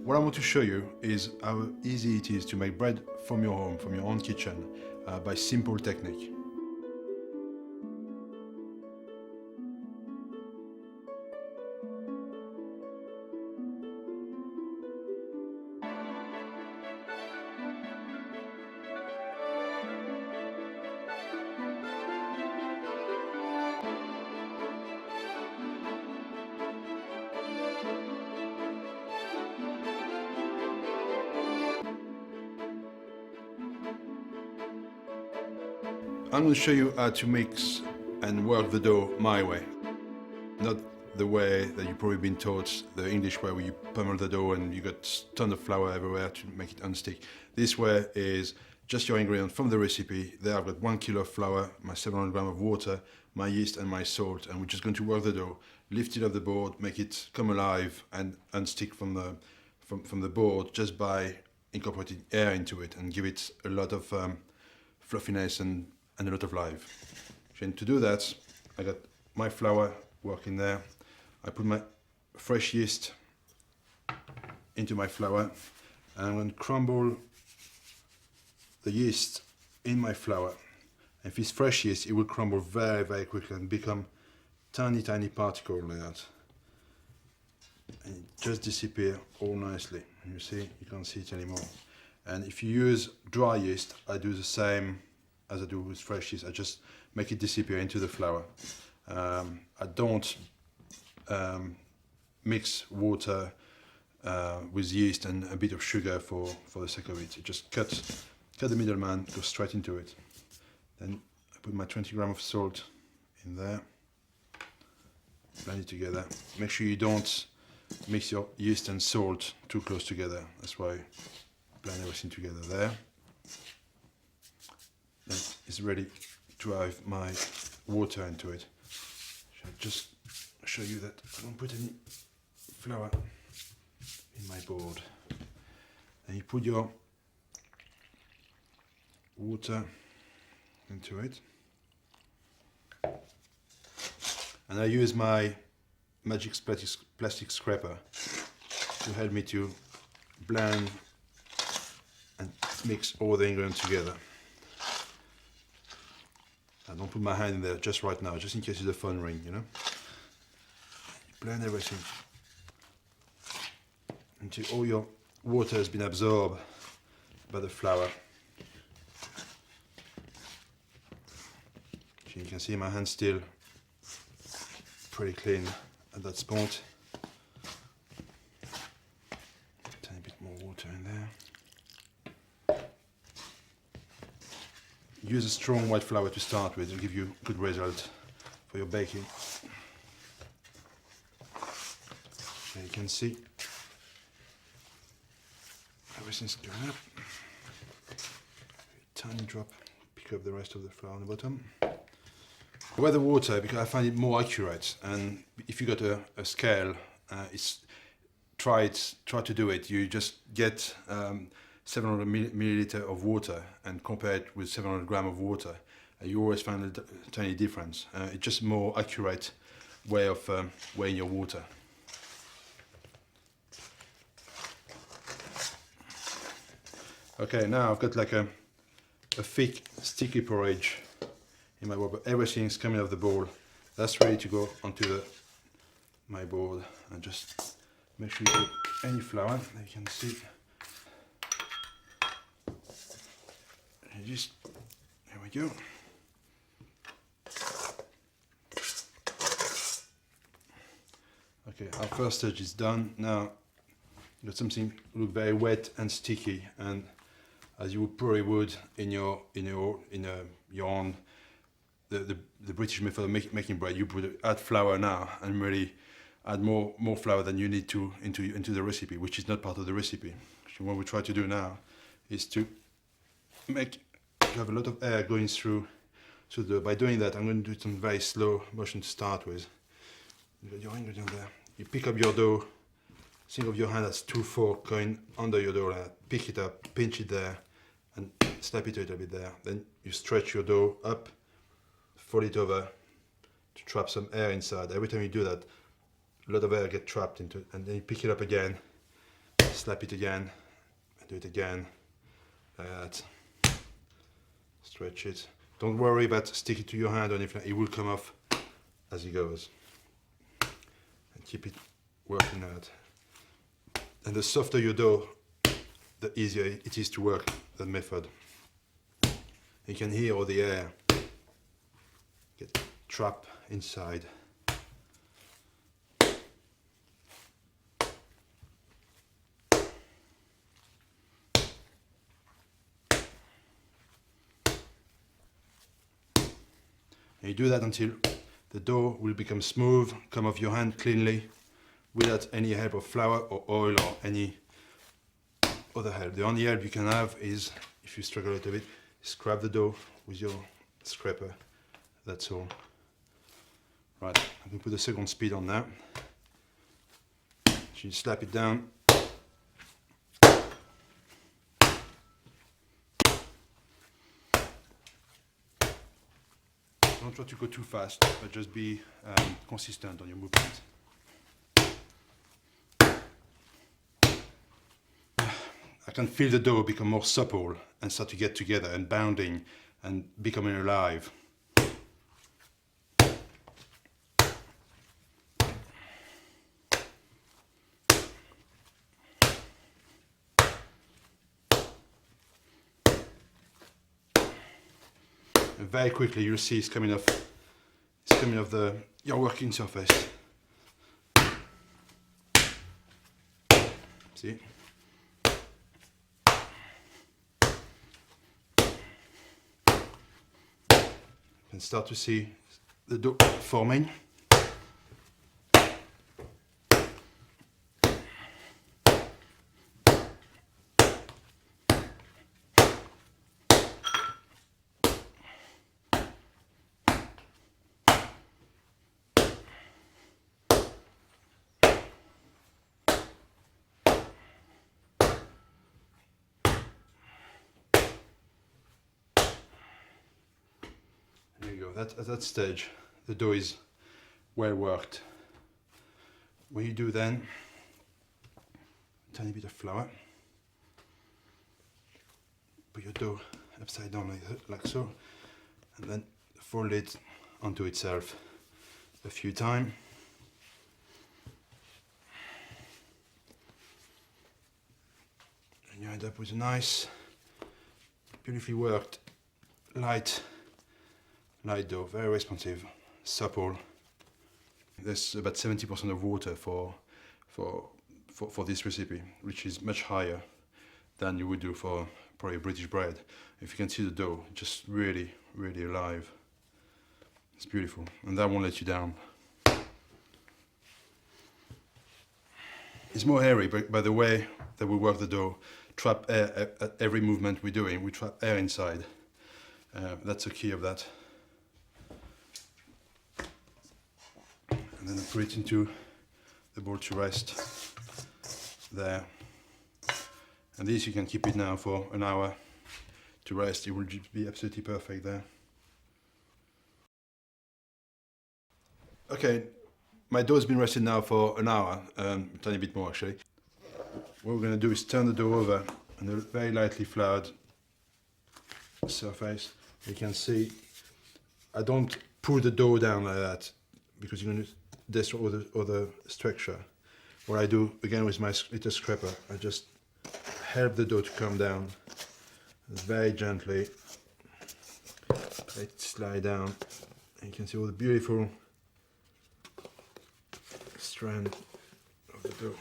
What I want to show you is how easy it is to make bread from your home, from your own kitchen, by simple technique. I'm going to show you how to mix and work the dough my way, not the way that you've probably been taught, the English way where you pummel the dough and you got tons of flour everywhere to make it unstick. This way is just your ingredient from the recipe. There I've got 1 kilo of flour, my 700 grams of water, my yeast and my salt, and we're just going to work the dough, lift it off the board, make it come alive and unstick from the board just by incorporating air into it and give it a lot of fluffiness and a lot of life. And to do that, I got my flour working there. I put my fresh yeast into my flour, and I'm going to crumble the yeast in my flour. And if it's fresh yeast, it will crumble very, very quickly and become tiny, tiny particles like that. And it just disappear all nicely. You see, you can't see it anymore. And if you use dry yeast, I do the same as I do with fresh yeast. I just make it disappear into the flour. I don't mix water with yeast and a bit of sugar for the sake of it. You just cut the middleman, go straight into it. Then I put my 20 grams of salt in there, blend it together. Make sure you don't mix your yeast and salt too close together. That's why I blend everything together there. Then it's ready to have my water into it. So I'll just show you that I don't put any flour in my board. And you put your water into it. And I use my magic plastic scraper to help me to blend and mix all the ingredients together. I don't put my hand in there just right now, just in case the phone ring, you know. You blend everything until all your water has been absorbed by the flour. So you can see my hand still pretty clean at that spot. Tiny bit more water in there. Use a strong white flour to start with, it'll give you good result for your baking. And you can see everything's going up. Tiny drop, pick up the rest of the flour on the bottom. Weigh the water because I find it more accurate, and if you got a scale, try to do it. You just get 700 milliliter of water and compare it with 700 grams of water. You always find a tiny difference. It's just a more accurate way of weighing your water. Okay, now I've got like a thick, sticky porridge in my bowl, but everything's coming off the bowl. That's ready to go onto my board. And just make sure you put any flour that you can see. And just, there we go. Okay, our first stage is done. Now, got something look very wet and sticky, and as you probably would in your own the British method of making bread, you add flour now and really add more flour than you need to into the recipe, which is not part of the recipe. So what we try to do now is to have a lot of air going through. So by doing that, I'm going to do some very slow motion to start with. You got your ingredient there. You pick up your dough. Think of your hand as 2 forks going under your dough. Pick it up, pinch it there, and snap it a little bit there. Then you stretch your dough up, fold it over to trap some air inside. Every time you do that, a lot of air gets trapped into it, and then you pick it up again slap it again, and do it again, like that. Stretch it. Don't worry about sticking to your hand or anything, it will come off as it goes. And keep it working out. And the softer your dough, the easier it is to work that method. You can hear all the air get trapped inside. And you do that until the dough will become smooth, come off your hand cleanly, without any help of flour or oil or any other help. The only help you can have is, if you struggle a little bit, scrap the dough with your scraper. That's all. Right, I'm going to put the second speed on now. You slap it down. Don't try to go too fast, but just be consistent on your movement. I can feel the dough become more supple and start to get together and bounding and becoming alive. And very quickly you'll see it's coming off your working surface. See? You can start to see the dough forming. There you go. At that stage, the dough is well worked. What you do then, a tiny bit of flour. Put your dough upside down like so, and then fold it onto itself a few times. And you end up with a nice, beautifully worked, light dough, very responsive, supple. There's about 70% of water for this recipe, which is much higher than you would do for probably British bread. If you can see the dough, just really, really alive. It's beautiful, and that won't let you down. It's more hairy, but by the way that we work the dough, trap air at every movement we're doing, we trap air inside. That's the key of that. And then I put it into the bowl to rest there. And this you can keep it now for an hour to rest. It will be absolutely perfect there. Okay, my dough has been rested now for an hour, a tiny bit more actually. What we're going to do is turn the dough over on a very lightly floured surface. You can see I don't pull the dough down like that because you're going to destroy all the structure. What I do again with my little scraper, I just help the dough to come down very gently. Let it slide down, and you can see all the beautiful strand of the dough.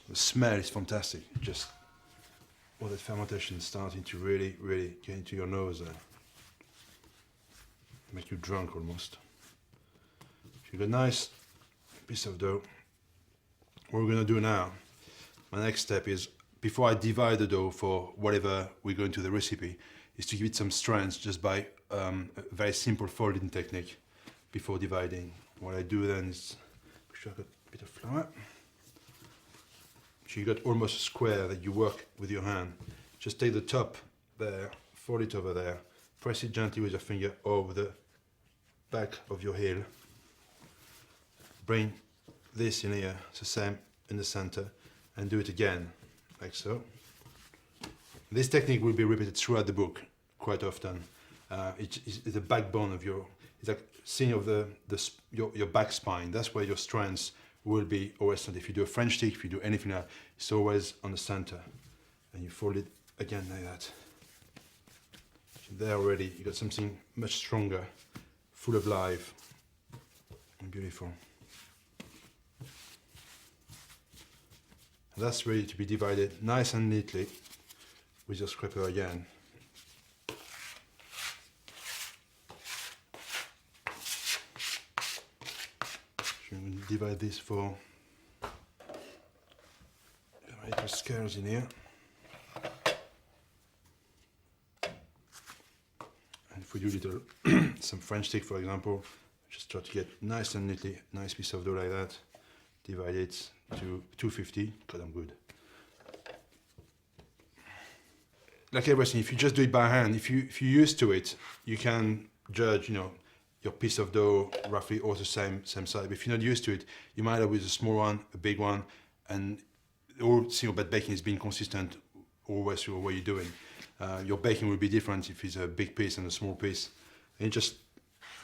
The smell is fantastic. Just all that fermentation starting to really, really get into your nose there. Make you drunk almost. You've got a nice piece of dough. What we're going to do now, my next step is, before I divide the dough for whatever we go into the recipe, is to give it some strength just by a very simple folding technique before dividing. What I do then is, make sure I've got a bit of flour. So you got almost a square that you work with your hand. Just take the top there, fold it over there, press it gently with your finger over the back of your heel, bring this in here, it's the same in the center, and do it again, like so. This technique will be repeated throughout the book quite often. It's the backbone of your, it's like seeing of your back spine. That's where your strength will be always centered. If you do a French stick, if you do anything like that, it's always on the center. And you fold it again like that. There already, you got something much stronger, full of life, and beautiful. And that's ready to be divided nice and neatly with your scraper again. You can divide this for little scales in here. And if we do little some French stick, for example, just try to get nice and neatly, nice piece of dough like that. Divide it to 250, because I'm good. Like everything, if you just do it by hand, if you're used to it, you can judge, you know, your piece of dough roughly all the same size. But if you're not used to it, you might have with a small one, a big one, and all thing about baking is being consistent always through what you're doing. Your baking will be different if it's a big piece and a small piece. And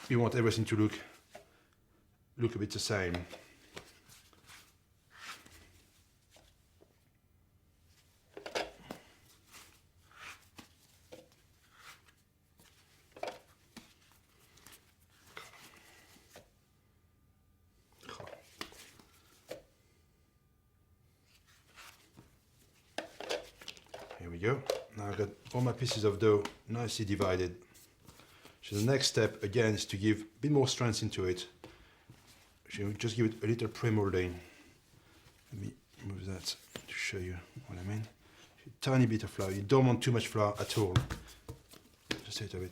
you want everything to look a bit the same. Here we go. Now I've got all my pieces of dough nicely divided. So the next step again is to give a bit more strength into it. So just give it a little pre-molding. Let me move that to show you what I mean. A tiny bit of flour. You don't want too much flour at all. Just a little bit.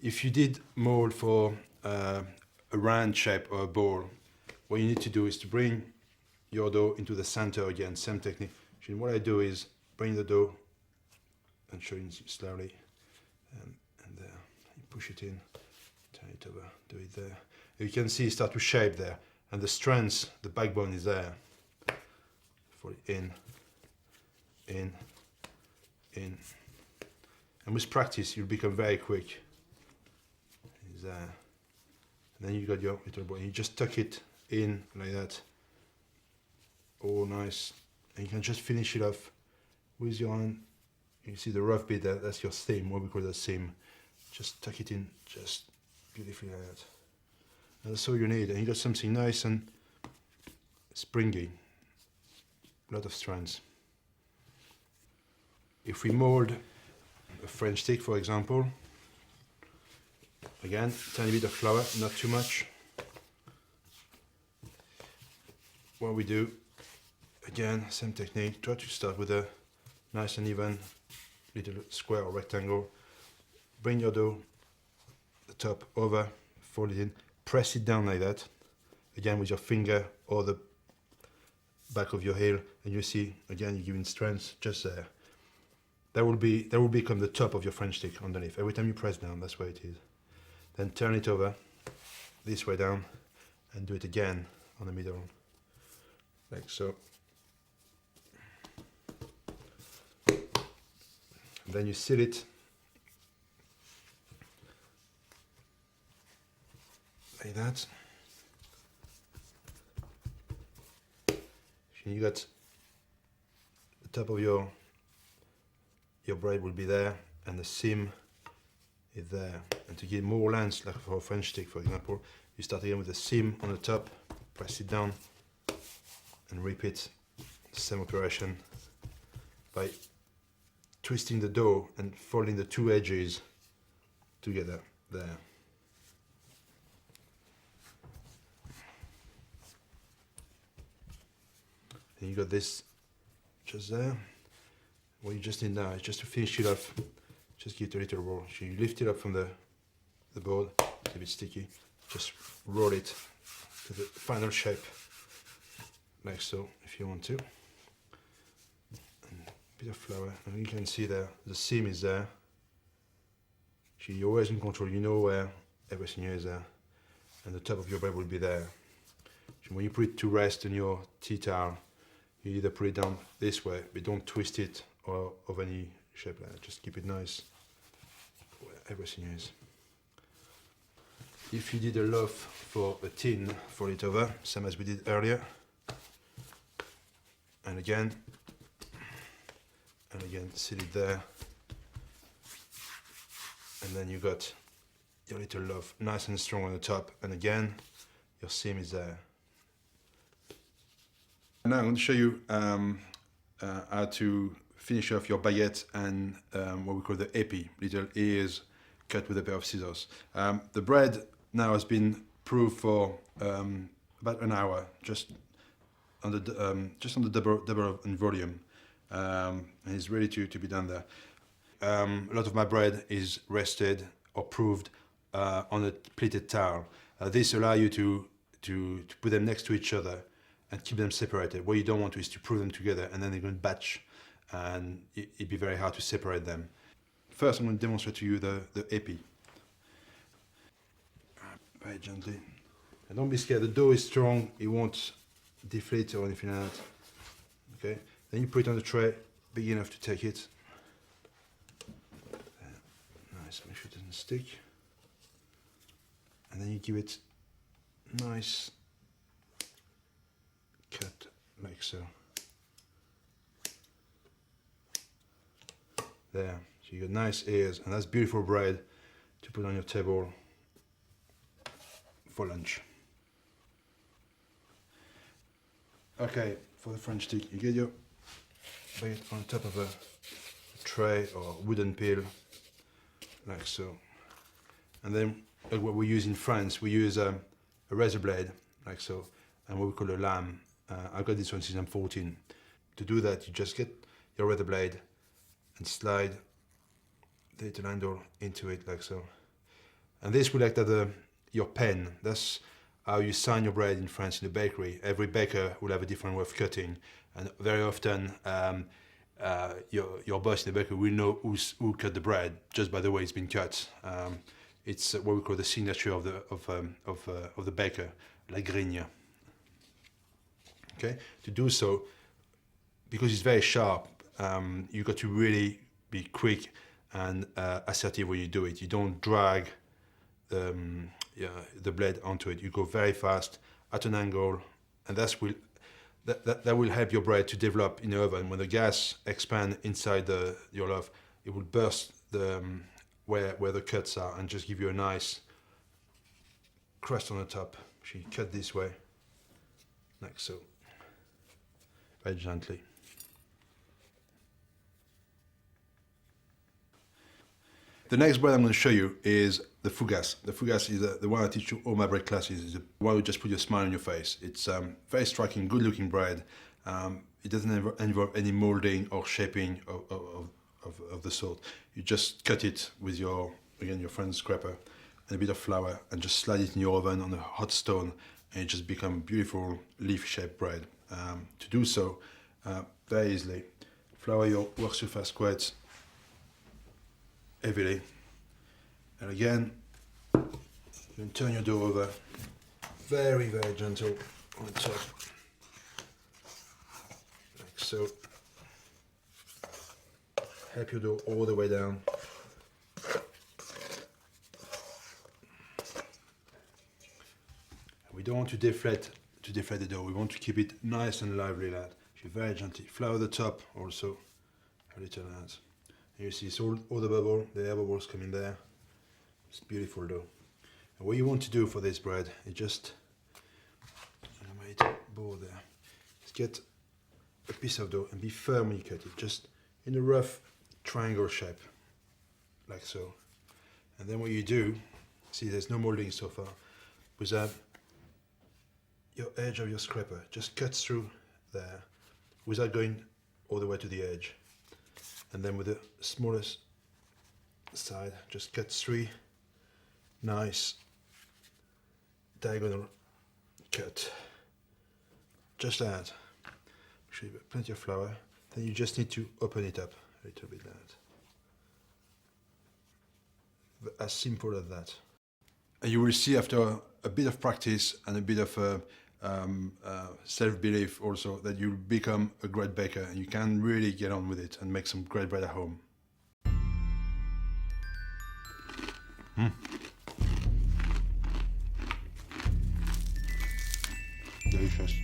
If you did mold for a round shape or a ball, what you need to do is to bring your dough into the center again, same technique. So what I do is bring the dough and show you slowly, and there. You push it in, turn it over, do it there. You can see it start to shape there, and the strength, the backbone is there. Fold it in, in, in. And with practice, you'll become very quick. It's there. And then you got your little ball. You just tuck it in like that. All nice. And you can just finish it off with your hand. You see the rough bit there, that's your seam, what we call the seam. Just tuck it in, just beautifully like that. And that's all you need. And you got something nice and springy. A lot of strands. If we mold a French stick, for example, again, tiny bit of flour, not too much. What we do, again, same technique, try to start with a nice and even little square or rectangle. Bring your dough, the top over, fold it in, press it down like that, again with your finger or the back of your heel, and you see, again, you're giving strength just there. That will become the top of your French stick underneath. Every time you press down, that's where it is. Then turn it over, this way down, and do it again on the middle, like so. And then you seal it like that. You got the top of your bread will be there, and the seam is there. And to get more length, like for a French stick, for example, you start again with the seam on the top, press it down, and repeat the same operation by twisting the dough and folding the two edges together there. And you got this just there. What you just need now is just to finish it off, just give it a little roll. So you lift it up from the board, it's a bit sticky, just roll it to the final shape, like so, if you want to. And a bit of flour, and you can see there, the seam is there. So you're always in control, you know where everything is there, and the top of your bread will be there. So when you put it to rest in your tea towel, you either put it down this way, but don't twist it or of any shape like that. Just keep it nice where everything is. If you did a loaf for a tin, fold it over, same as we did earlier. And again, seal it there. And then you got your little loaf nice and strong on the top, and again, your seam is there. Now I'm going to show you how to finish off your baguette and what we call the épi, little ears cut with a pair of scissors. The bread now has been proofed for about an hour, just on the double in volume, and it's ready to be done there. A lot of my bread is rested or proofed on a pleated towel. This allows you to put them next to each other and keep them separated. What you don't want to is to prove them together and then they're going to batch, and it'd be very hard to separate them. First, I'm going to demonstrate to you the épi. Very gently. And don't be scared, the dough is strong, it won't deflate or anything like that. Okay, then you put it on the tray, big enough to take it. Nice, make sure it doesn't stick. And then you give it nice cut like so. There, so you got nice ears, and that's beautiful bread to put on your table for lunch. Okay, for the French stick, you get your baguette on top of a tray or wooden peel, like so. And then, like what we use in France, we use a razor blade, like so, and what we call a lame. I got this one since I'm 14. To do that, you just get your razor blade and slide the little handle into it, like so. And this will act as your pen. That's how you sign your bread in France in the bakery. Every baker will have a different way of cutting, and very often your boss in the bakery will know who cut the bread just by the way it's been cut. It's what we call the signature of the baker, la grigne. Okay, to do so, because it's very sharp, you've got to really be quick and assertive when you do it. You don't drag the blade onto it. You go very fast at an angle, and that will help your bread to develop in the oven. When the gas expands inside your loaf, it will burst where the cuts are and just give you a nice crust on the top. So you cut this way, like so, very gently. The next bread I'm going to show you is the fougasse. The fougasse is the one I teach you all my bread classes. It's the one who just put a smile on your face. It's very striking, good-looking bread. It doesn't involve any molding or shaping of the sort. You just cut it with your friend's scraper and a bit of flour, and just slide it in your oven on a hot stone, and it just becomes beautiful leaf-shaped bread. To do so, very easily, flour your work surface quite heavily, and again, you can turn your dough over, very, very gentle on the top, like so. Help your dough all the way down. We don't want to deflate the dough. We want to keep it nice and lively, lad. So very gently. Flour the top also a little, lad. You see it's all the air bubbles coming there. It's beautiful dough. And what you want to do for this bread is just, my little bowl there, is get a piece of dough and be firm when you cut it, just in a rough triangle shape, like so. And then what you do, see there's no molding so far, with your edge of your scraper just cuts through there without going all the way to the edge. And then with the smallest side, just cut 3 nice diagonal cut. Just like that. Make sure you've got plenty of flour. Then you just need to open it up a little bit like that. As simple as that. you will see after a bit of practice and a bit of self-belief also that you become a great baker and you can really get on with it and make some great bread at home. Delicious.